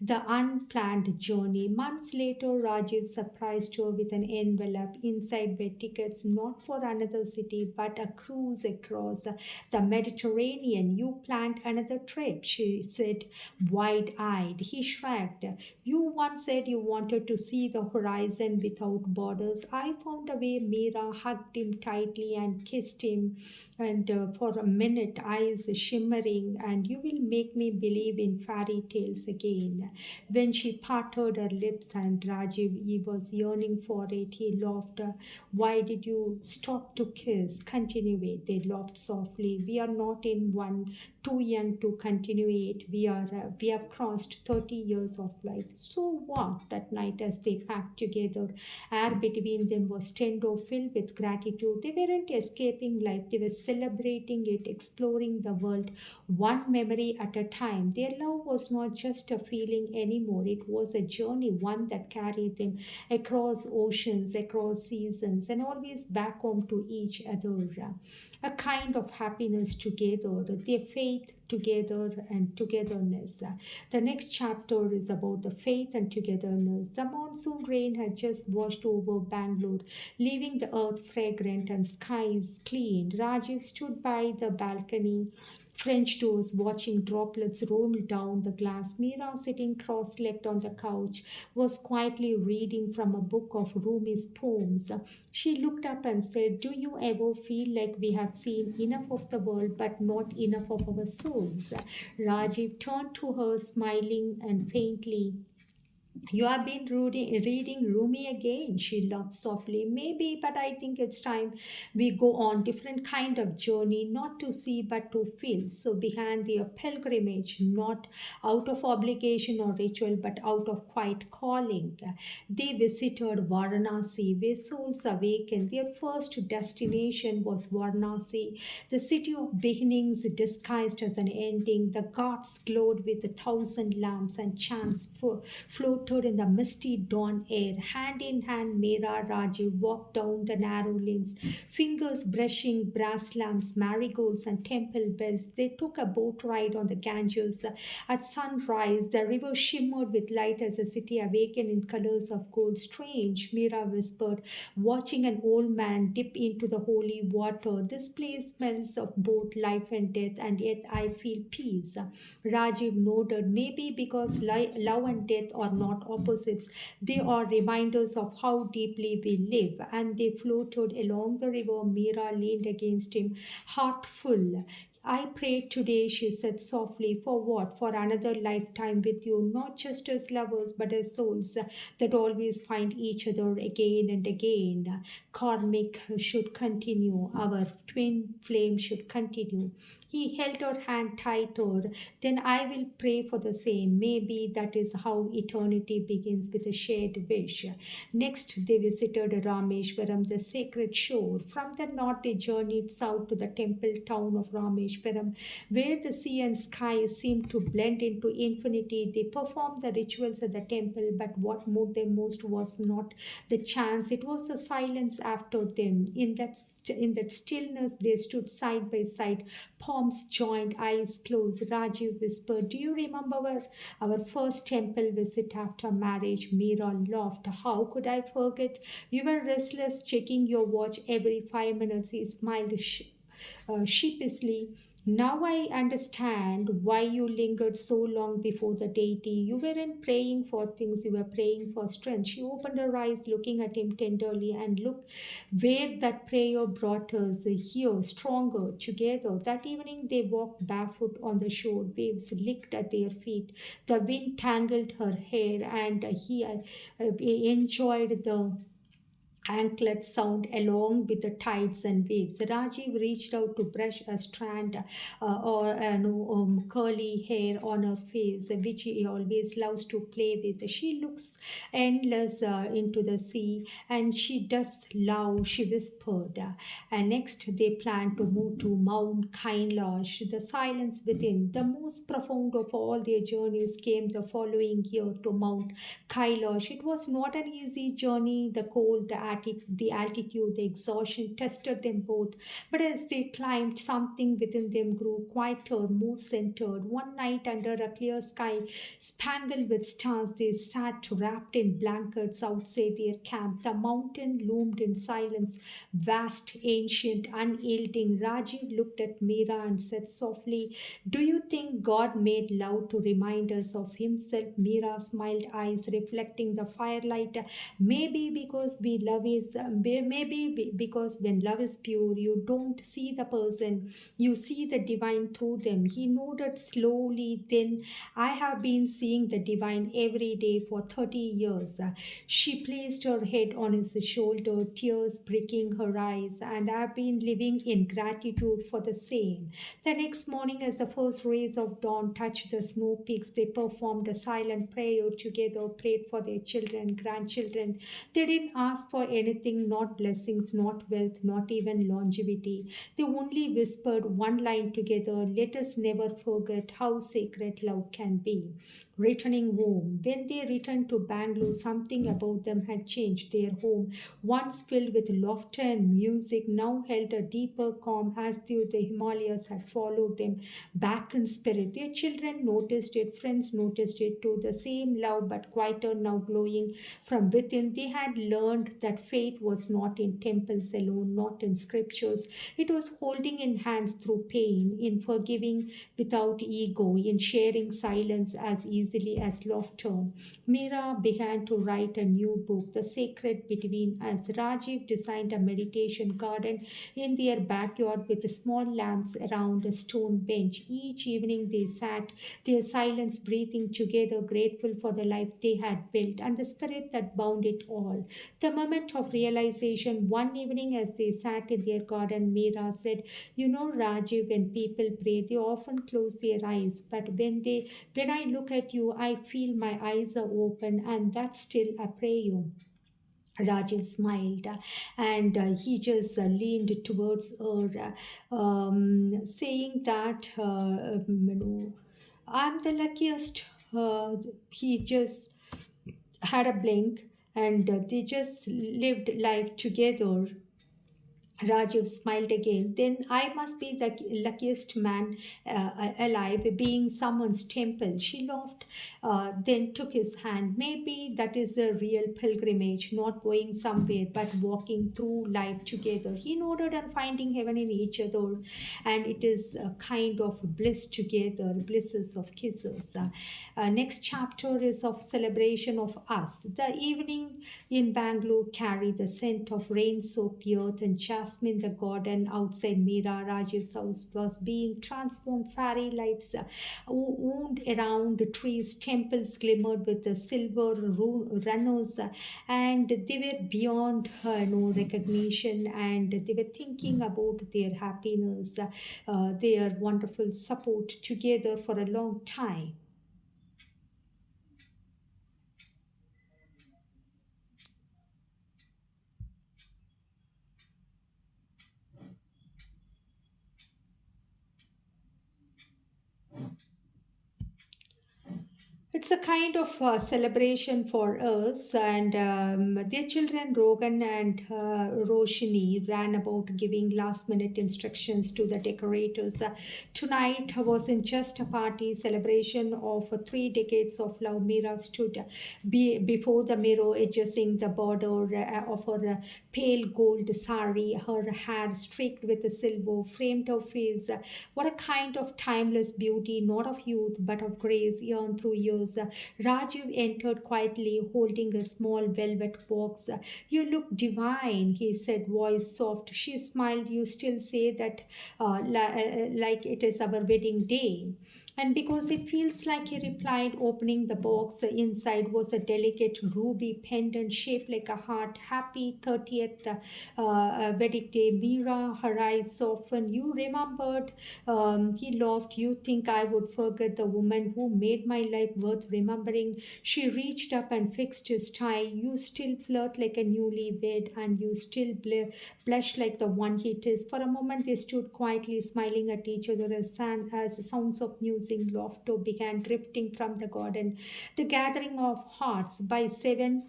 The unplanned journey. Months later, Rajiv surprised her with an envelope. Inside were tickets not for another city but a cruise across the Mediterranean. "You planned another trip," she said, wide-eyed. He shrugged. You once said you wanted to see the horizon without borders. I found a way. Mira hugged him tightly and kissed him, and for a minute, eyes shimmering, and you will make me believe in fairy tales again. When she parted her lips and Rajiv he was yearning for it, he laughed. Why did you stop to kiss? Continue it. They laughed softly. We are not in one too young to continue it. We have crossed 30 years of life. So what? That night as they packed together, air between them was tender, filled with gratitude. They weren't escaping life, they were celebrating it, exploring the world one memory at a time. Their love was not just a feeling anymore, it was a journey, one that carried them across oceans, across seasons, and always back home to each other. A kind of happiness together, their faith together and togetherness. The next chapter is about the faith and togetherness. The monsoon rain had just washed over Bangalore, leaving the earth fragrant and skies clean. Rajiv stood by the balcony, French doors, watching droplets roll down the glass. Mira, sitting cross legged on the couch, was quietly reading from a book of Rumi's poems. She looked up and said, do you ever feel like we have seen enough of the world but not enough of ourselves? Rajiv turned to her, smiling and faintly. You have been reading Rumi again, she laughed softly. Maybe, but I think it's time we go on different kind of journey, not to see but to feel. So behind their pilgrimage, not out of obligation or ritual, but out of quiet calling. They visited Varanasi, where souls awakened. Their first destination was Varanasi, the city of beginnings disguised as an ending. The ghats glowed with a thousand lamps and chants floated in the misty dawn air. Hand in hand, Mera Rajiv walked down the narrow lanes, fingers brushing brass lamps, marigolds, and temple bells. They took a boat ride on the Ganges. At sunrise, the river shimmered with light as the city awakened in colors of gold. Strange, Mira whispered, watching an old man dip into the holy water. This place smells of both life and death, and yet I feel peace. Rajiv nodded, maybe because love and death are not opposites, they are reminders of how deeply we live. And they floated along the river. Mira leaned against him, heart full. I prayed today, she said softly. For what? For another lifetime with you, not just as lovers, but as souls that always find each other again and again. Karmic should continue, our twin flame should continue. He held her hand tighter. Then I will pray for the same. Maybe that is how eternity begins, with a shared wish. Next, they visited Rameshwaram, the sacred shore. From the north, they journeyed south to the temple town of Rameshwaram, where the sea and sky seemed to blend into infinity. They performed the rituals at the temple, but what moved them most was not the chants, it was the silence after them. In that stillness, they stood side by side, palms joined, eyes closed. Rajiv whispered, do you remember our first temple visit after marriage? Meera laughed. How could I forget? You were restless, checking your watch every 5 minutes. He smiled sheepishly. Now I understand why you lingered so long before the deity. You weren't praying for things, you were praying for strength. She opened her eyes, looking at him tenderly, and looked where that prayer brought us, here, stronger, together. That evening they walked barefoot on the shore. Waves licked at their feet. The wind tangled her hair, and he enjoyed the anklet sound along with the tides and waves. Rajiv reached out to brush a strand or curly hair on her face, which he always loves to play with. She looks endless into the sea, and she does love, she whispered. And next, they planned to move to Mount Kailash. The silence within, the most profound of all their journeys, came the following year to Mount Kailash. It was not an easy journey. The cold, the the altitude, the exhaustion tested them both. But as they climbed, something within them grew quieter, more centered. One night, under a clear sky spangled with stars, they sat wrapped in blankets outside their camp. The mountain loomed in silence, vast, ancient, unyielding. Rajiv looked at Meera and said softly, "Do you think God made love to remind us of Himself?" Meera smiled, eyes reflecting the firelight. Maybe because we love is because when love is pure, you don't see the person, you see the divine through them. He nodded slowly. Then, "I have been seeing the divine every day for 30 years." She placed her head on his shoulder, tears breaking her eyes, "and I've been living in gratitude for the same." The next morning, as the first rays of dawn touched the snow peaks, they performed a silent prayer together, prayed for their children, grandchildren. They didn't ask for anything, not blessings, not wealth, not even longevity. They only whispered one line together: "Let us never forget how sacred love can be." Returning home, when they returned to Bangalore, something about them had changed. Their home, once filled with laughter and music, now held a deeper calm, as though the Himalayas had followed them back in spirit. Their children noticed it, friends noticed it too. The same love, but quieter now, glowing from within. They had learned that faith was not in temples alone, not in scriptures. It was holding in hands through pain, in forgiving without ego, in sharing silence as easily as laughter. Meera began to write a new book, The Sacred Between Us. Rajiv designed a meditation garden in their backyard with small lamps around a stone bench. Each evening they sat, their silence breathing together, grateful for the life they had built and the spirit that bound it all. The moment of realization, one evening as they sat in their garden, Meera said, "You know, Rajiv, when people pray, they often close their eyes, but when I look at you, I feel my eyes are open, and that's still a prayer." Rajiv smiled and he just leaned towards her, saying that, "I'm the luckiest." He just had a blink and they just lived life together. Rajiv smiled again. "Then I must be the luckiest man alive, being someone's temple." She laughed, then took his hand. "Maybe that is a real pilgrimage, not going somewhere, but walking through life together." He nodded, and finding heaven in each other, and it is a kind of bliss together, blisses of kisses. Next chapter is of celebration of us. The evening in Bangalore carried the scent of rain-soaked earth and jasmine. The garden outside Meera Rajiv's house was being transformed. Fairy lights wound around the trees. Temples glimmered with the silver runners, and they were beyond recognition. And they were thinking about their happiness, their wonderful support together for a long time. It's a kind of celebration for us, and their children, Rogan and Roshini, ran about giving last minute instructions to the decorators. Tonight wasn't just a party celebration of 3 decades of love. Meera stood before the mirror, adjusting the border of her pale gold sari, her hair streaked with silver, framed her face. What a kind of timeless beauty, not of youth but of grace, yearned through years. Rajiv entered quietly, holding a small velvet box. "You look divine," he said, voice soft. She smiled. "You still say that like it is our wedding day." "And because it feels like," he replied, opening the box. Inside was a delicate ruby pendant shaped like a heart. "Happy 30th wedding day." Meera, her eyes softened. "You remembered?" He laughed. "You think I would forget the woman who made my life worth remembering?" She reached up and fixed his tie. "You still flirt like a newlywed, and you still blush like the one he is." For a moment they stood quietly, smiling at each other as the sounds of music, laughter began drifting from the garden. The gathering of hearts. By 7,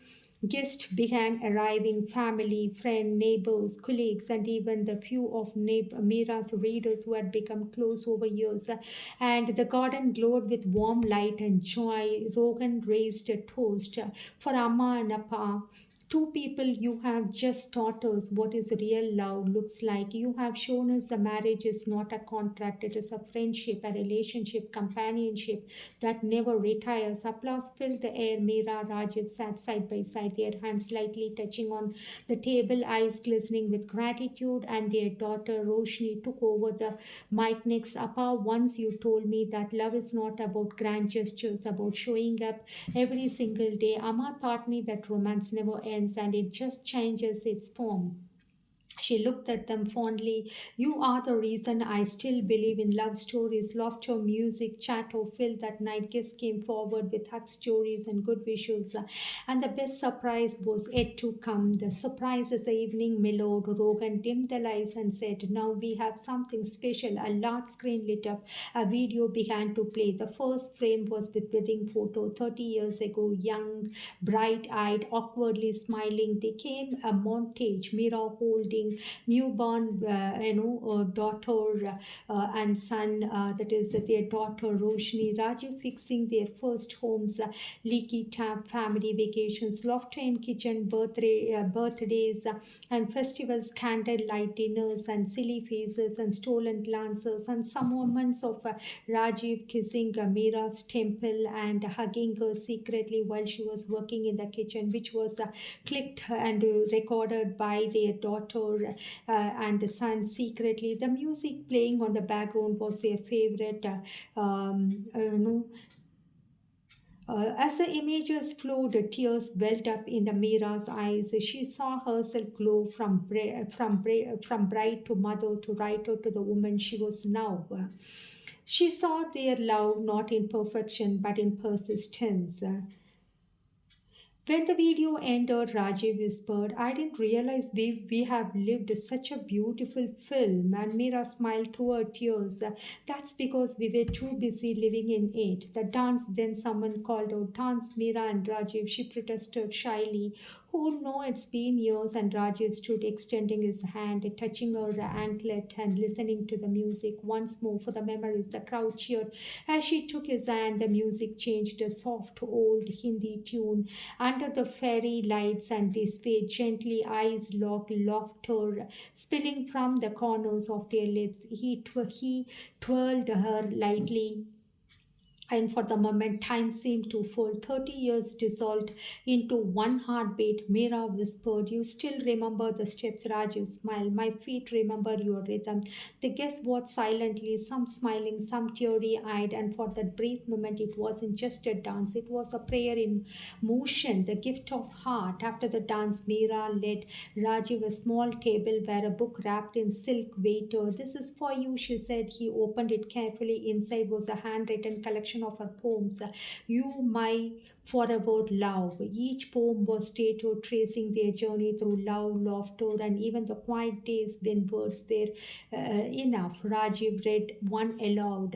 Guests began arriving family, friend, neighbors, colleagues, and even the few of Mira's readers who had become close over years. And the garden glowed with warm light and joy. Rogan raised a toast for Amma and Appa. Two people you have just taught us what is real love looks like. You have shown us a marriage is not a contract, it is a friendship, a relationship, companionship that never retires. Applause filled the air. Meera, Rajiv sat side by side, their hands lightly touching on the table, eyes glistening with gratitude, and their daughter Roshni took over the mic next. Appa, once you told me that love is not about grand gestures, about showing up every single day. Amma taught me that romance never ends and it just changes its form. She looked at them fondly. You are the reason I still believe in love stories. Laughter, music, chatter filled that night. Guests came forward with hug stories and good wishes. And the best surprise was yet to come. The surprise as the evening mellowed. Rogan dimmed the lights and said, now we have something special. A large screen lit up. A video began to play. The first frame was with wedding photo 30 years ago. Young, bright-eyed, awkwardly smiling. They came a montage. Mira holding newborn, daughter and son, that is their daughter Roshni, Rajiv fixing their first homes, leaky tap, family vacations, laughter in kitchen, birthdays and festivals, candlelight dinners and silly faces and stolen glances, and some moments of Rajiv kissing Mira's temple and hugging her secretly while she was working in the kitchen, which was clicked and recorded by their daughter and son secretly. The music playing on the background was their favorite. As the images flowed, tears welled up in the Mira's eyes. She saw herself glow from bride to mother to writer to the woman she was now. She saw their love not in perfection but in persistence. When the video ended, Rajiv whispered, I didn't realize we have lived such a beautiful film. And Mira smiled through her tears. That's because we were too busy living in it. The dance, then someone called out, Dance, Mira and Rajiv. She protested shyly. Oh no, it's been years. And Rajiv stood extending his hand, touching her anklet and listening to the music once more for the memories. The crowd cheered. As she took his hand, the music changed a soft old Hindi tune under the fairy lights, and they swayed gently, eyes locked, laughter spilling from the corners of their lips. He twirled her lightly, and for the moment time seemed to fall. 30 years dissolved into one heartbeat. Mira whispered, You still remember the steps? Rajiv smiled, My feet remember your rhythm. The guests watched silently, some smiling, some teary eyed, and for that brief moment it wasn't just a dance, it was a prayer in motion, the gift of heart. After the dance, Mira led Rajiv a small table where a book wrapped in silk waited. This is for you, she said. He opened it carefully. Inside was a handwritten collection of her poems. You, my forever love. Each poem was dated, tracing their journey through love, laughter, and even the quiet days when words were enough. Rajiv read one aloud.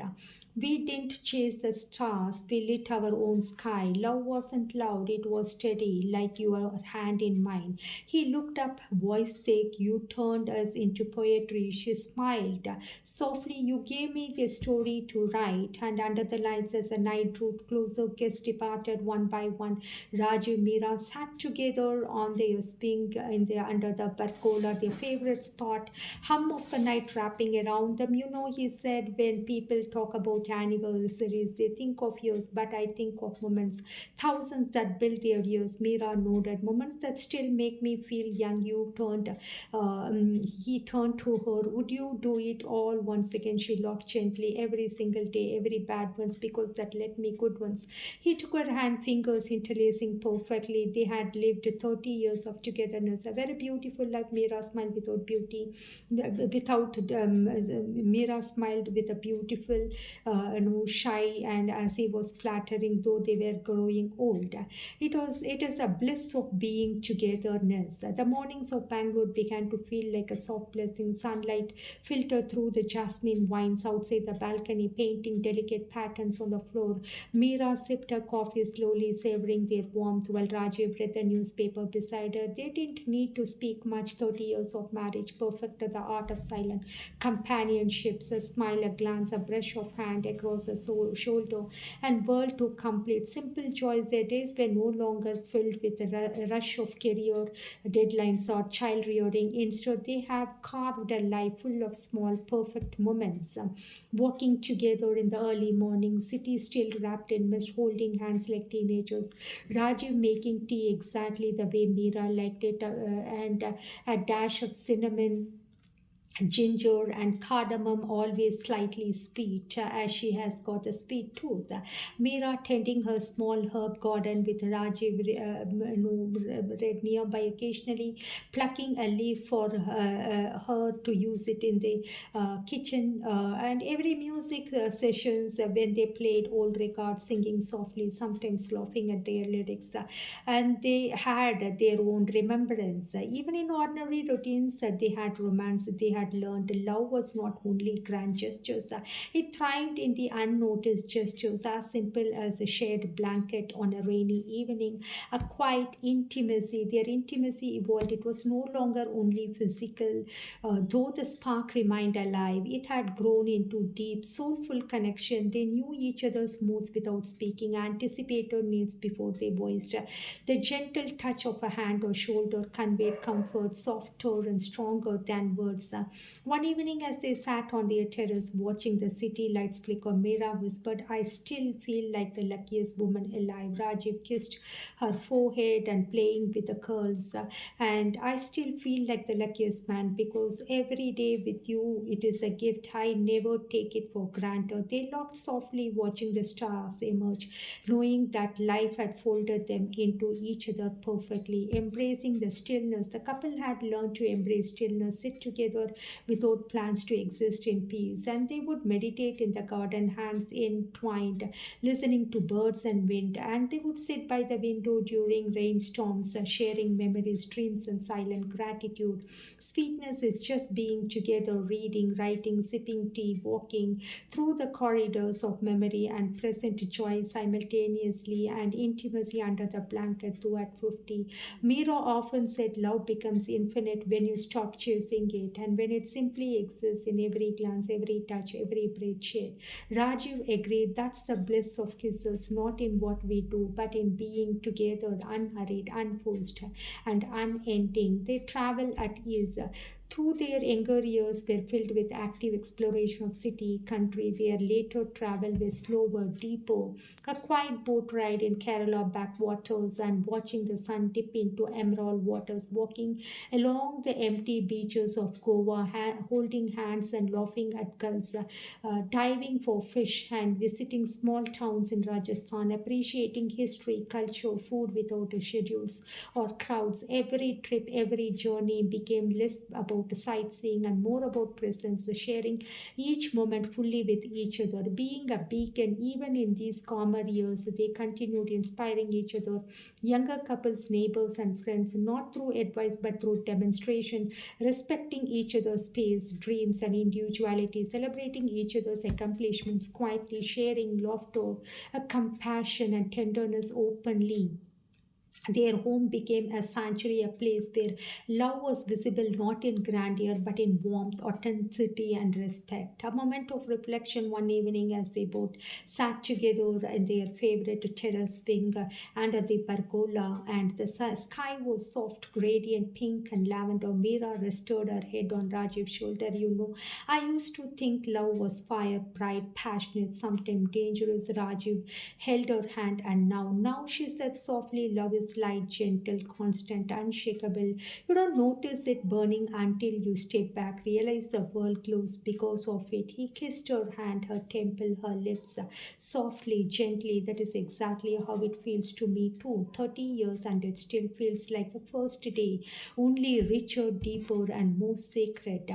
We didn't chase the stars, we lit our own sky. Love wasn't loud, it was steady, like your hand in mine. He looked up, voice thick, You turned us into poetry. She smiled. Softly, you gave me the story to write, and under the lights, as the night drew closer, guests departed one by one. Raju and Meera sat together on their swing under the pergola, their favorite spot. Hum of the night wrapping around them. You know, he said, when people talk about anniversaries, they think of years, but I think of moments, thousands that build their years. Meera nodded. Moments that still make me feel young. He turned to her. Would you do it all once again? She laughed gently. Every single day, every bad ones, because that let me good ones. He took her hand, fingers interlacing perfectly. They had lived 30 years of togetherness. A very beautiful life. Meera smiled without beauty, without Meera smiled with a beautiful, shy, and as he was flattering, though they were growing old. It is a bliss of being togetherness. The mornings of Bangalore began to feel like a soft blessing. Sunlight filtered through the jasmine vines outside the balcony, painting delicate patterns on the floor. Meera sipped her coffee slowly. slowly savoring their warmth while Rajiv read the newspaper beside her. They didn't need to speak much. 30 years of marriage perfected the art of silent companionships. A smile, a glance, a brush of hand across a shoulder, and world to complete. Simple joys. Their days were no longer filled with a rush of career deadlines or child rearing. Instead, they have carved a life full of small, perfect moments. Walking together in the early morning, city still wrapped in mist, holding hands like teenagers. Rajiv making tea exactly the way Meera liked it, and a dash of cinnamon, ginger and cardamom, always slightly sweet, as she has got a sweet tooth. Meera tending her small herb garden with Rajiv read nearby, occasionally plucking a leaf for her to use it in the kitchen, and every music sessions when they played old records, singing softly, sometimes laughing at their lyrics, and they had their own remembrance. Even in ordinary routines, they had romance, they had learned. Love was not only grand gestures, it thrived in the unnoticed gestures, as simple as a shared blanket on a rainy evening, a quiet intimacy. Their intimacy evolved. It was no longer only physical, though the spark remained alive. It had grown into deep, soulful connection. They knew each other's moods without speaking, anticipated needs before they voiced. The gentle touch of a hand or shoulder conveyed comfort, softer and stronger than words. One evening, as they sat on their terrace watching the city lights flicker, Meera whispered, "I still feel like the luckiest woman alive." Rajiv kissed her forehead and playing with the curls. And I still feel like the luckiest man because every day with you, it is a gift. I never take it for granted. They laughed softly, watching the stars emerge, knowing that life had folded them into each other perfectly, embracing the stillness. The couple had learned to embrace stillness, sit together without plans to exist in peace, and they would meditate in the garden, hands entwined, listening to birds and wind, and they would sit by the window during rainstorms, sharing memories, dreams, and silent gratitude. Sweetness is just being together, reading, writing, sipping tea, walking through the corridors of memory, and present joy simultaneously, and intimacy under the blanket too at 50. Miro often said love becomes infinite when you stop chasing it and when it simply exists in every glance, every touch, every breath shared. Rajiv agreed that's the bliss of kisses, not in what we do, but in being together, unhurried, unforced, and unending. They travel at ease. Through their younger years were filled with active exploration of city, country. Their later travel was slower, deeper. A quiet boat ride in Kerala backwaters and watching the sun dip into emerald waters, walking along the empty beaches of Goa, holding hands and laughing at gulls, diving for fish and visiting small towns in Rajasthan, appreciating history, culture, food without schedules or crowds. Every trip, every journey became less about sightseeing and more about presence, sharing each moment fully with each other, being a beacon even in these calmer years. They continued inspiring each other, younger couples, neighbors, and friends, not through advice but through demonstration, respecting each other's space, dreams, and individuality, celebrating each other's accomplishments quietly, sharing laughter, a compassion, and tenderness openly. Their home became a sanctuary, a place where love was visible not in grandeur but in warmth, authenticity, and respect. A moment of reflection one evening as they both sat together in their favorite terrace swing under the pergola, and the sky was soft, gradient, pink, and lavender. Meera rested her head on Rajiv's shoulder. You know, I used to think love was fire, bright, passionate, sometimes dangerous. Rajiv held her hand, and now she said softly, love is light, gentle, constant, unshakable. You don't notice it burning until you step back, realize the world glows because of it. He kissed her hand, her temple, her lips, softly, gently. That is exactly how it feels to me too. 30 years and it still feels like the first day, only richer, deeper, and more sacred.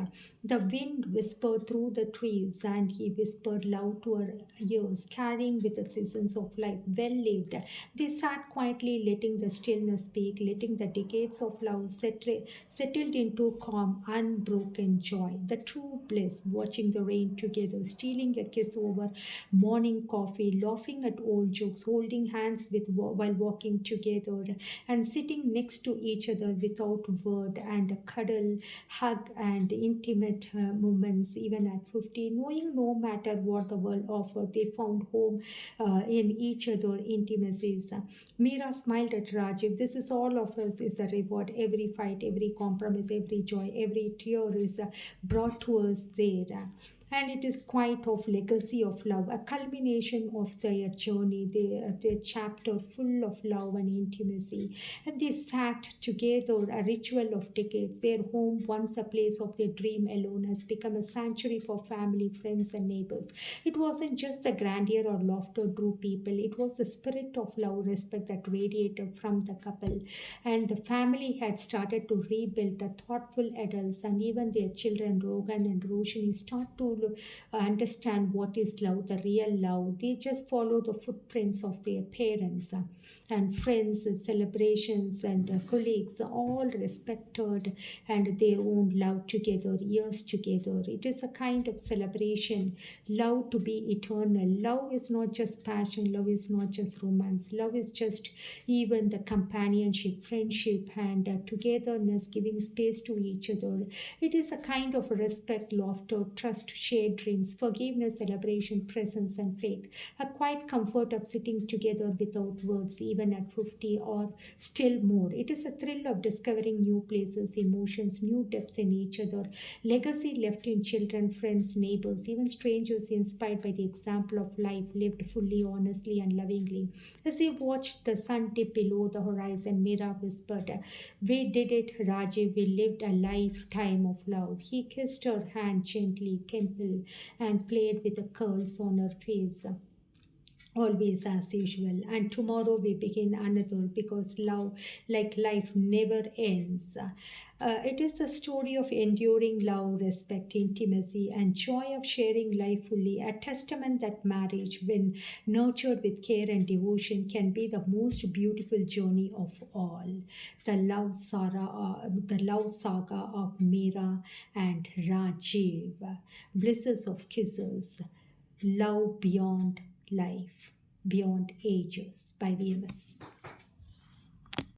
The wind whispered through the trees, and he whispered loud to her ears, carrying with the seasons of life well lived. They sat quietly, letting the stillness speak, letting the decades of love settled into calm, unbroken joy. The true bliss, watching the rain together, stealing a kiss over morning coffee, laughing at old jokes, holding hands while walking together, and sitting next to each other without word, and a cuddle, hug, and intimate moments, even at 50, knowing no matter what the world offered, they found home in each other intimacies. Meera smiled at Rajiv. This is all of us is a reward. Every fight, every compromise, every joy, every tear is brought to us there. And it is quite of legacy of love, a culmination of their journey, their chapter full of love and intimacy. And they sat together, a ritual of decades. Their home, once a place of their dream alone, has become a sanctuary for family, friends, and neighbors. It wasn't just the grandeur or laughter drew people, it was the spirit of love, respect that radiated from the couple. And the family had started to rebuild. The thoughtful adults and even their children, Rogan and Roshni, start to understand what is love, the real love. They just follow the footprints of their parents and friends and celebrations and colleagues, all respected and their own love together, years together. It is a kind of celebration, love to be eternal. Love is not just passion, love is not just romance, love is just even the companionship, friendship, and togetherness, giving space to each other. It is a kind of respect, laughter, trust, shared dreams, forgiveness, celebration, presence, and faith. A quiet comfort of sitting together without words, even at 50 or still more. It is a thrill of discovering new places, emotions, new depths in each other. Legacy left in children, friends, neighbors, even strangers inspired by the example of life lived fully, honestly, and lovingly. As they watched the sun dip below the horizon, Mira whispered, "We did it, Rajiv. We lived a lifetime of love." He kissed her hand gently, Kemple, and played with the curls on her face, always as usual. And tomorrow we begin another, because love, like life, never ends. It is a story of enduring love, respect, intimacy, and joy of sharing life fully. A testament that marriage, when nurtured with care and devotion, can be the most beautiful journey of all. The love saga of Meera and Rajiv, blisses of kisses, love beyond life, beyond ages, by VMS.